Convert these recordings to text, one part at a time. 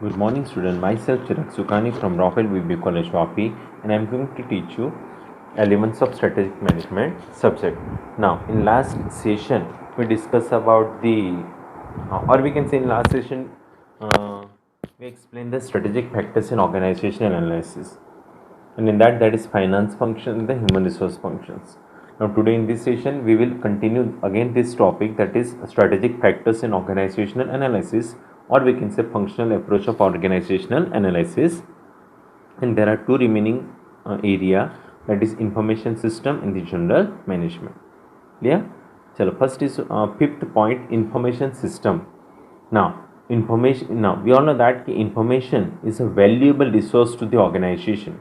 Good morning, student. Myself Chirag Sukani from Rafael VB College, Vapi, and I'm going to teach you elements of strategic management subject. Now, in last session, we discussed about or we can say in last session, we explained the strategic factors in organizational analysis, and in that is finance function and the human resource functions. Now, today in this session, we will continue again this topic, that is strategic factors in organizational analysis, or we can say functional approach of organizational analysis. And there are two remaining area, that is information system and the general management. Clear? Chalo, first is fifth point, information system. Now we all know that information is a valuable resource to the organization,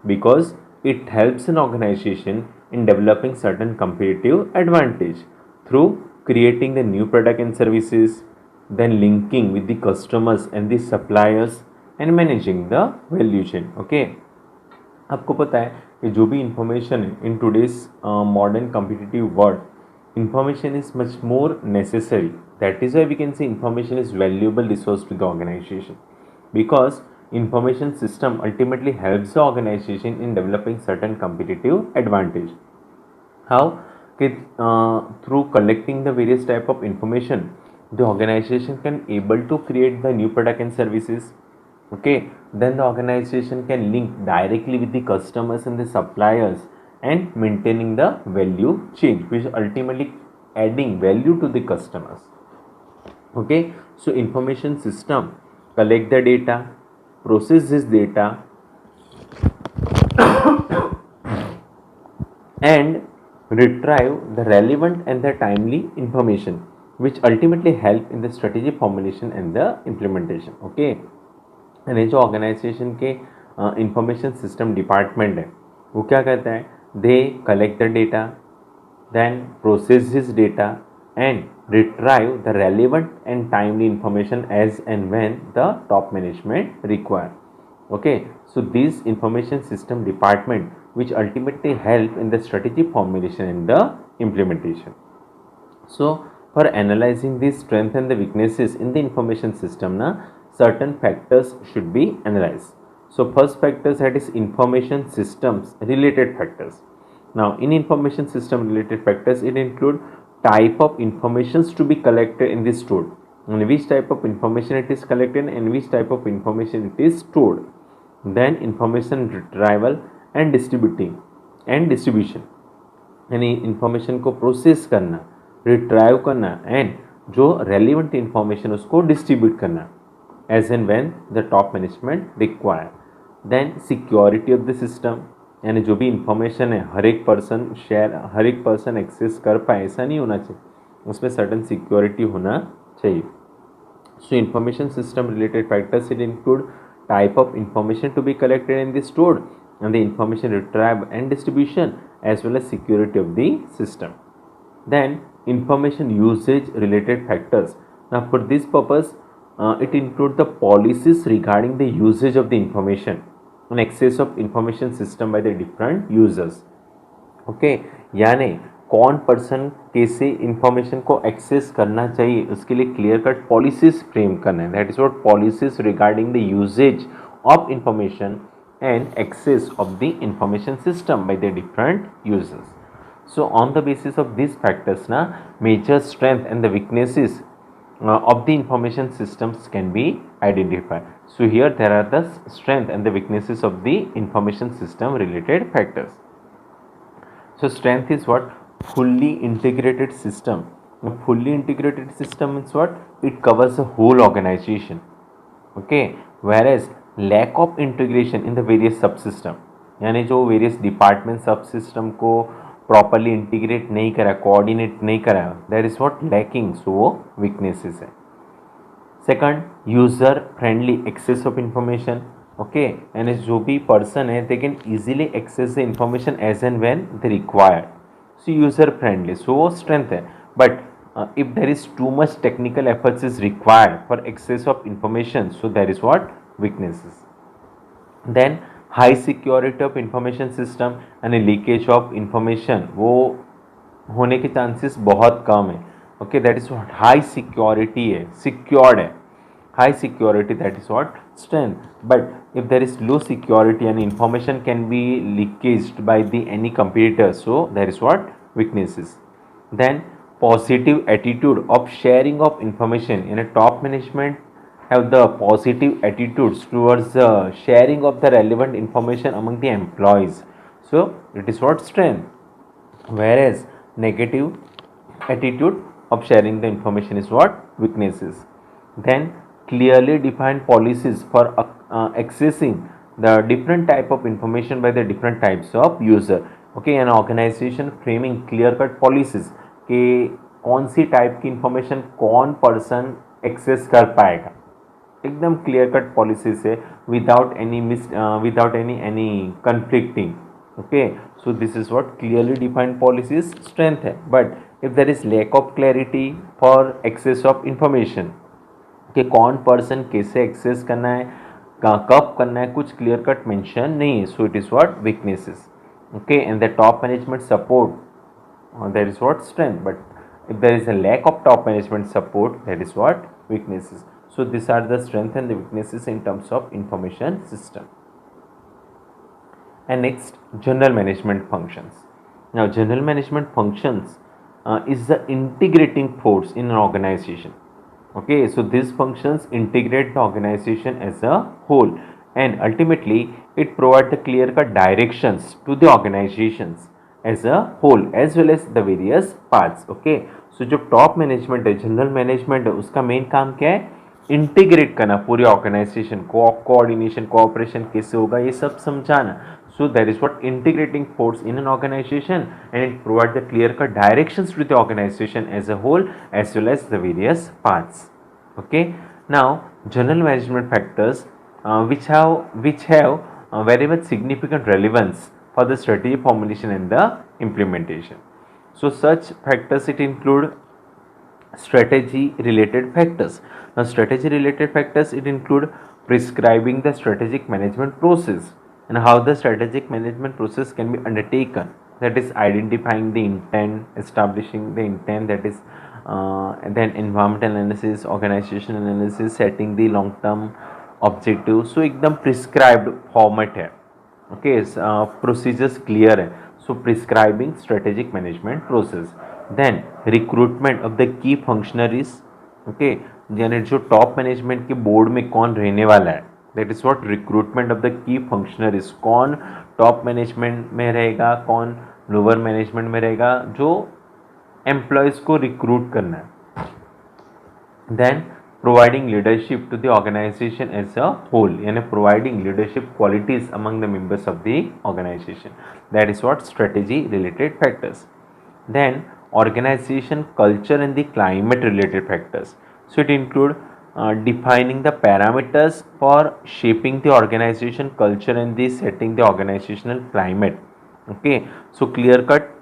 because it helps an organization in developing certain competitive advantage through creating the new product and services, then linking with the customers and the suppliers, and managing the value chain. Okay, आपको पता है कि जो भी information है in today's modern competitive world, information is much more necessary. That is why we can say information is valuable resource to the organization, because information system ultimately helps the organization in developing certain competitive advantage. How? Through collecting the various type of information, the organization can able to create the new product and services. Okay, then the organization can link directly with the customers and the suppliers and maintaining the value chain, which ultimately adding value to the customers. Okay, so information system collect the data, process this data, and retrieve the relevant and the timely information, which ultimately help in the strategy formulation and the implementation. Okay, and जो organization के information system department है वो क्या करता है, they collect the data, then process this data and retrieve the relevant and timely information as and when the top management require. Okay, so this information system department which ultimately help in the strategy formulation and the implementation. So for analyzing the strength and the weaknesses in the information system, certain factors should be analyzed. So first factors, that is information systems related factors. Now in information system related factors, it include type of informations to be collected in this stored, and which type of information it is collected and which type of information it is stored. Then information retrieval and distribution, यानी information को process करना, retrieve करना and जो relevant information उसको distribute करना as and when the top management require. Then security of the system, यानी जो भी इंफॉर्मेशन है हर एक पर्सन एक्सेस कर पाए, ऐसा नहीं होना चाहिए, उसमें सर्टन सिक्योरिटी होना चाहिए. So information system related factors it include type of information to be collected and stored, and the information retrieve and distribution, as well as security of the system. Then information usage related factors. Now for this purpose, it includes the policies regarding the usage of the information and access of information system by the different users. Okay, यानी कौन person कैसे information को access करना चाहिए, उसके लिए clear cut policies frame करना है. That is what policies regarding the usages of information and access of the information system by the different users. So on the basis of these factors, major strength and the weaknesses of the information systems can be identified. So here there are the strength and the weaknesses of the information system related factors. So strength is what? Fully integrated system. A fully integrated system means what? It covers the whole organization. Okay, whereas lack of integration in the various sub system, यानी जो various department sub system को properly integrate नहीं करा, coordinate नहीं करा, that is what lacking. So वो weaknesses है. Second, user friendly access of information. Okay, यानी जो भी पर्सन है they can easily access the information as and when they required. So user friendly, so वो स्ट्रेंथ है. But if there is too much technical efforts is required for access of information, so there is what? Weaknesses. Then high security of information system and leakage of information, वो होने के chances बहुत कम है. Okay, that is what high security है, secured है. high security, that is what strength. But if there is low security and information can be leakaged by the any competitor, so that is what weaknesses. Then positive attitude of sharing of information. In a top management have the positive attitudes towards the sharing of the relevant information among the employees, so it is what strength. Whereas negative attitude of sharing the information is what weaknesses. Then clearly defined policies for accessing the different type of information by the different types of user. Okay, an organization framing clear cut policies कि कौन सी type की information कौन person access कर पाएगा, एकदम clear cut policy से without any without any conflicting. Okay, so this is what clearly defined policies strength है. But if there is lack of clarity for access of information कि कौन person कैसे access करना है, कब करना है, कुछ क्लियर कट मेंशन नहीं है, so it is what weaknesses. Okay, and the top management support, that is what strength. But if there is a lack of top management support, that is what weaknesses. So these are the strength and the weaknesses in terms of information system. And next, general management functions. Now general management functions is the integrating force in an organization. Okay, so these functions integrate the organization as a whole, and ultimately it provides the clear cut directions to the organizations as a whole as well as the various parts. Okay, so जो top management है, general management है, उसका main काम क्या है, integrate करना पूरी organisation को, कोऑर्डिनेशन कोऑपरेशन कैसे होगा ये सब समझाना. So that is what integrating force in an organization, and it provides the clear cut directions to the organization as a whole as well as the various parts. Okay, now general management factors which have very much significant relevance for the strategy formulation and the implementation. So such factors it include strategy related factors. Now strategy related factors it include prescribing the strategic management process and how the strategic management process can be undertaken, that is identifying the intent, establishing the intent, that is then environmental analysis, organization analysis, setting the long term objective. So एकदम prescribed format है. Okay, procedures clear है. So prescribing strategic management process. Then recruitment of the key functionaries. Okay, यानी जो top management के board में कौन रहने वाला है, that is what recruitment of the key functionaries. कौन टॉप मैनेजमेंट में रहेगा, कौन लोअर मैनेजमेंट में रहेगा, जो एम्प्लॉयज़ को रिक्रूट करना है. Then providing leadership to the organization as a whole, and providing leadership qualities among the members of the organization, that is what strategy related factors. Then organization culture and the climate related factors. So it include defining the parameters for shaping the organization culture and the setting the organizational climate. Okay, so clear cut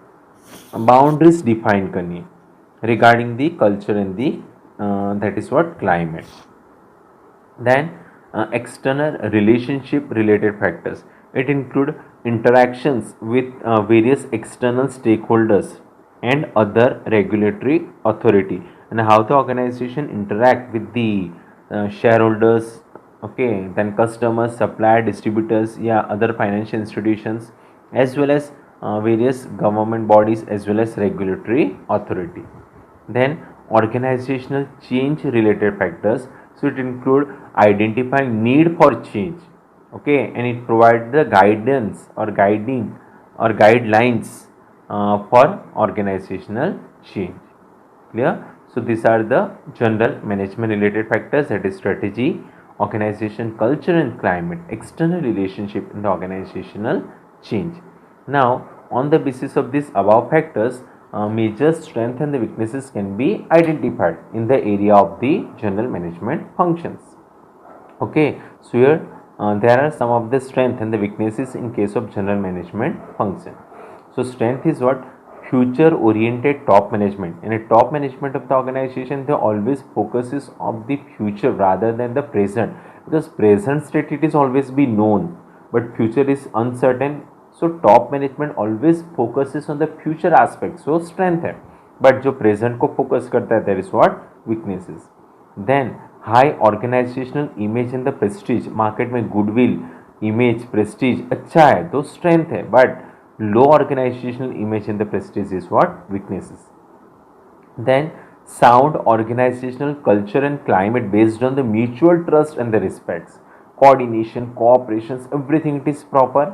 boundaries define करनी regarding the culture and the that is what climate. Then external relationship related factors, it include interactions with various external stakeholders and other regulatory authority, and how the organization interact with the shareholders. Okay, then customers, supplier, distributors, yeah, other financial institutions, as well as various government bodies as well as regulatory authority. Then organizational change related factors, so it include identifying need for change. Okay, and it provides the guidance or guiding or guidelines for organizational change. Clear? So these are the general management related factors, that is strategy, organization culture and climate, external relationship in the organizational change. Now on the basis of these above factors, major strength and the weaknesses can be identified in the area of the general management functions. Okay, so here there are some of the strength and the weaknesses in case of general management function. So strength is what, future oriented top management. In a top management of the organization, they always focuses on the future rather than the present, because present state it is always be known but future is uncertain. So top management always focuses on the future aspect, so strength है. But जो present को focus करता है, there is what, weaknesses. Then high organizational image in the prestige, market में goodwill, image, prestige अच्छा है तो strength है, but low organizational image in the prestige is what weaknesses. Then sound organizational culture and climate based on the mutual trust and the respects, coordination, cooperations, everything it is proper.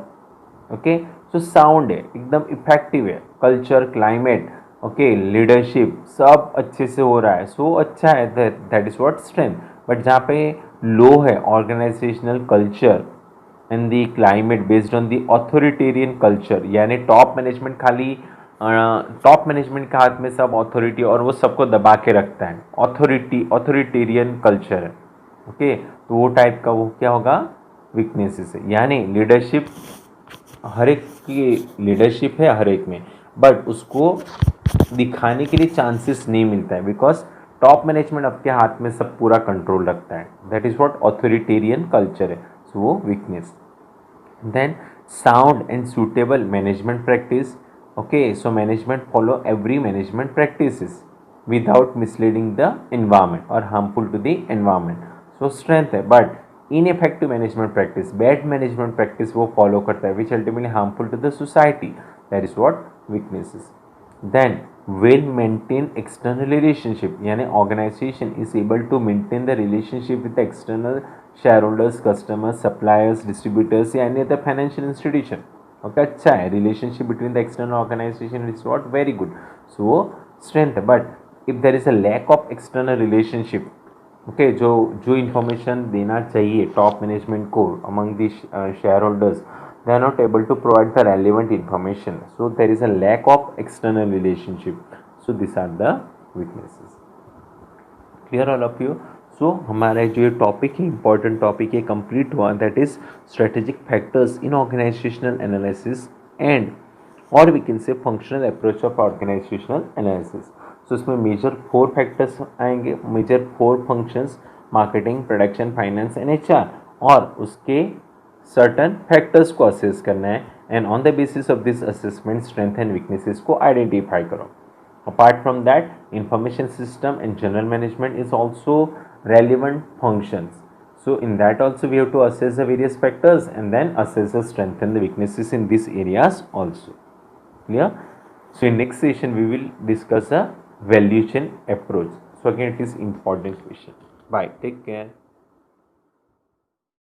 Okay, so sound है एकदम effective है, culture, climate, okay, leadership सब अच्छे से हो रहा है, so अच्छा है, that is what strength. But जहाँ पे लो है organizational culture and the climate based on the authoritarian culture, यानी टॉप मैनेजमेंट खाली टॉप मैनेजमेंट के हाथ में सब अथॉरिटी और वो सबको दबा के रखता है, ऑथोरिटेरियन कल्चर है. ओके, तो वो टाइप का वो क्या होगा, वीकनेसेस है. यानी लीडरशिप, हर एक की लीडरशिप है हर एक में, बट उसको दिखाने के लिए चांसेस नहीं मिलता है, बिकॉज टॉप मैनेजमेंट आपके हाथ में सब पूरा कंट्रोल रखता है. That is what authoritarian culture है, सो वो weakness. Then sound and suitable management practice. Okay, so management follow every management practices without misleading the environment or harmful to the environment. So strength है, but ineffective management practice, bad management practice वो follow करता है, which ultimately harmful to the society. That is what weaknesses. Then well maintained external relationship, यानी organization is able to maintain the relationship with the external shareholders, customers, suppliers, distributors या any other financial institution. Okay, अच्छा है, relationship between the external organization is what very good, so strength. But if there is a lack of external relationship, okay, जो information देना चाहिए top management को among the shareholders, they are not able to provide the relevant information, so there is a lack of external relationship, so this are the weaknesses. Clear all of you. So हमारा जो ये topic है, important topic है, complete हुआ. That is strategic factors in organisational analysis and और we can say functional approach of organisational analysis. सो इसमें major 4 factors आएंगे, major 4 functions, marketing, production, finance and HR, और उसके सर्टन फैक्टर्स को assess करना है, and on the basis of this assessment strength and weaknesses को identify करो. Apart from that, information system and general management is also relevant functions. So in that also we have to assess the various factors and then assess the strength and the weaknesses in these areas also. Clear? So in next session we will discuss a valuation approach. So again it is important question. Bye. Take care.